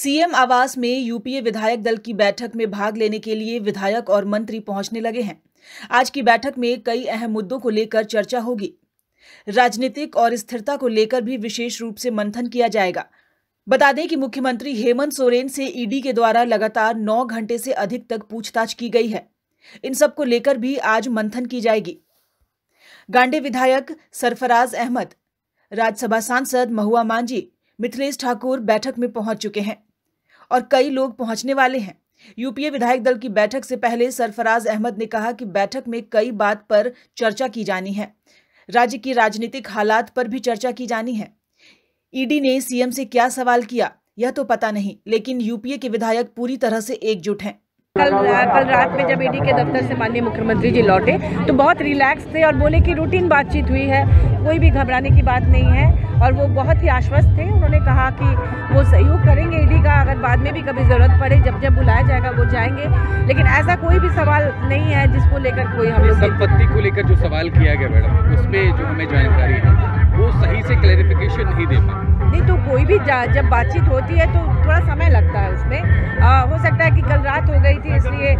CM आवास में UPA विधायक दल की बैठक में भाग लेने के लिए विधायक और मंत्री पहुंचने लगे हैं। आज की बैठक में कई अहम मुद्दों को लेकर चर्चा होगी। राजनीतिक और स्थिरता को लेकर भी विशेष रूप से मंथन किया जाएगा। बता दें कि मुख्यमंत्री हेमंत सोरेन से ईडी के द्वारा लगातार 9 घंटे से अधिक तक पूछताछ की गई है। इन सब को लेकर भी आज मंथन की जाएगी। गांडे विधायक सरफराज अहमद, राज्यसभा सांसद महुआ मांझी, मिथिलेश ठाकुर बैठक में पहुंच चुके हैं और कई लोग पहुंचने वाले हैं। यूपीए विधायक दल की बैठक से पहले सरफराज अहमद ने कहा कि बैठक में कई बात पर चर्चा की जानी है। राज्य की राजनीतिक हालात पर भी चर्चा की जानी है। ईडी ने सीएम से क्या सवाल किया यह तो पता नहीं, लेकिन यूपीए के विधायक पूरी तरह से एकजुट हैं। कल रात में जब ईडी के दफ्तर से माननीय मुख्यमंत्री जी लौटे तो बहुत रिलैक्स थे और बोले कि रूटीन बातचीत हुई है, कोई भी घबराने की बात नहीं है और वो बहुत ही आश्वस्त थे। उन्होंने कहा कि वो सहयोग करेंगे ईडी का, अगर बाद में भी कभी ज़रूरत पड़े, जब जब बुलाया जाएगा वो जाएंगे। लेकिन ऐसा कोई भी सवाल नहीं है जिसको लेकर कोई हम लोग संपत्ति को लेकर जो सवाल किया गया मैडम, उसमें जो हमें जानकारी है वो सही से क्लैरिफिकेशन नहीं दे पाए। नहीं तो कोई भी जब बातचीत होती है तो थोड़ा समय लगता है उसमें। हो सकता है कि कल रात हो गई थी इसलिए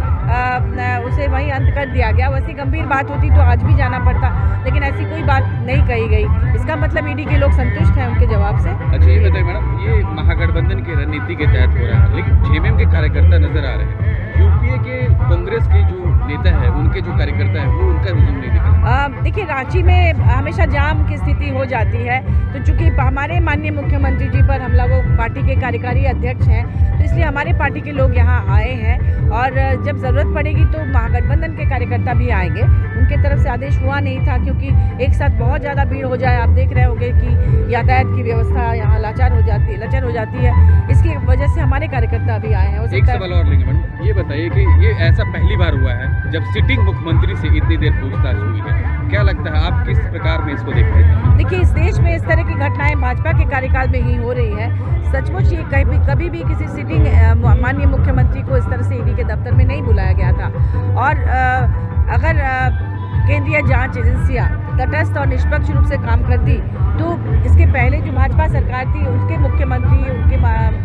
उसे वहीं अंत कर दिया गया। वैसी गंभीर बात होती तो आज भी जाना पड़ता, लेकिन ऐसी कोई बात नहीं कही गई। इसका मतलब ईडी के लोग संतुष्ट हैं उनके जवाब से। अच्छा ये बताइए मैडम, ये महागठबंधन की रणनीति के तहत हो रहा है, लेकिन जेएमएम के कार्यकर्ता नजर आ रहे हैं। यूपीए के कांग्रेस के जो नेता है, उनके जो कार्यकर्ता है वो उनका हुजूम नहीं दिख रहा। देखिए रांची में हमेशा जाम की स्थिति हो जाती है, तो चूंकि हमारे माननीय मुख्यमंत्री जी पर हम लोग पार्टी के कार्यकारी अध्यक्ष हैं, तो इसलिए हमारे पार्टी के लोग यहाँ आए हैं और जब ज़रूरत पड़ेगी तो महागठबंधन के कार्यकर्ता भी आएंगे। उनके तरफ से आदेश हुआ नहीं था क्योंकि एक साथ बहुत ज़्यादा भीड़ हो जाए। आप देख रहे होंगे कि यातायात की व्यवस्था यहाँ लचर हो जाती है। इसकी वजह से हमारे कार्यकर्ता भी आए हैं। एक सवाल और लेंगे मैडम, ये बताइए कि ये ऐसा पहली बार हुआ है जब सिटिंग मुख्यमंत्री से इतनी देर पूछताछ हुई है। क्या लगता है, आप किस प्रकार में इसको देखते हैं? देखिए इस देश में इस तरह की घटनाएं भाजपा के कार्यकाल में ही हो रही है। सचमुच ये कभी भी किसी सिटिंग माननीय मुख्यमंत्री को इस तरह से ईडी के दफ्तर में नहीं बुलाया गया था। और अगर केंद्रीय जांच एजेंसियां तटस्थ और निष्पक्ष रूप से काम करती तो इसके पहले जो भाजपा सरकार थी उसके मुख्यमंत्री, उनके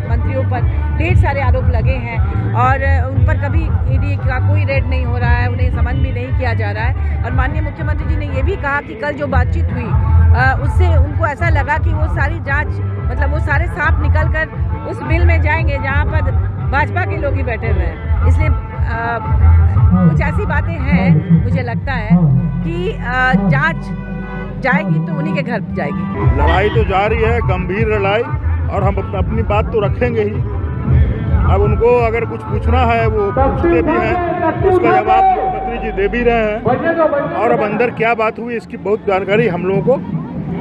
मंत्रियों पर ढेर सारे आरोप लगे हैं और उन पर कभी ईडी का कोई रेड नहीं हो रहा है, उन्हें समन भी नहीं किया जा रहा है। और माननीय मुख्यमंत्री जी ने ये भी कहा कि कल जो बातचीत हुई उससे उनको ऐसा लगा कि वो सारी जांच, मतलब वो सारे सांप निकल कर उस बिल में जाएंगे जहाँ पर भाजपा के लोग ही बैठे हुए हैं। इसलिए कुछ ऐसी बातें हैं, मुझे लगता है कि जांच जाएगी तो उन्हीं के घर जाएगी। लड़ाई तो जारी है, गंभीर लड़ाई, और हम अब अपनी बात तो रखेंगे ही। अब उनको अगर कुछ पूछना है वो पूछते भी हैं, उसका जवाब मुख्यमंत्री जी दे भी रहे हैं। और अब अंदर क्या बात हुई इसकी बहुत जानकारी हम लोगों को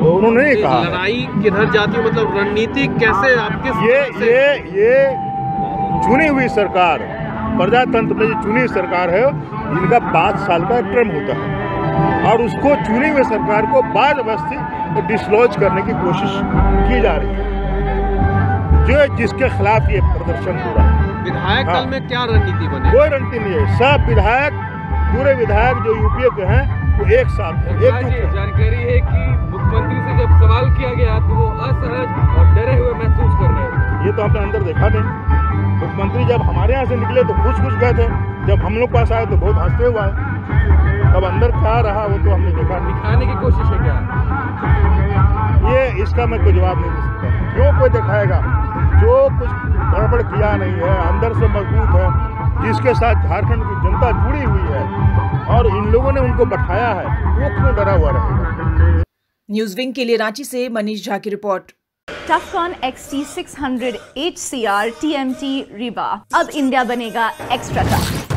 उन्होंने नहीं कहा। लड़ाई किधर जाती है, मतलब रणनीति कैसे आपके ये चुनी हुई सरकार, प्रजातंत्र में जो चुनी सरकार है, इनका 5 साल का टर्म होता है और उसको चुनी हुई सरकार को बाद बस्ती डिसलॉज करने की कोशिश की जा रही है, जो जिसके खिलाफ ये प्रदर्शन हो रहा है। विधायक दल में क्या रणनीति बने? कोई रणनीति नहीं है। सब विधायक, पूरे विधायक जो यूपीए के हैं वो एक साथ है, एकजुट है। जानकारी है कि मुख्यमंत्री से जब सवाल किया गया तो वो असहज और डरे हुए महसूस कर रहे हैं। ये तो आपने अंदर देखा नहीं। मुख्यमंत्री जब हमारे यहाँ से निकले तो खुश गए थे, जब हम लोग पास आए तो बहुत हंसते हुए आए। तब अंदर क्या रहा वो तो हमने देखा। दिखाने की कोशिश है क्या? ये इसका मैं कोई जवाब नहीं दे सकता। क्यों कोई दिखाएगा? जो कुछ गड़बड़ किया नहीं है, अंदर से मजबूत है, जिसके साथ झारखंड की जनता जुड़ी हुई है और इन लोगों ने उनको बैठाया है, वो क्यों डरा हुआ रहेगा? न्यूज़ विंग के लिए रांची से मनीष झा की report. टफकॉन XT600 HCR TMT Riba, अब इंडिया बनेगा एक्स्ट्रा टफ।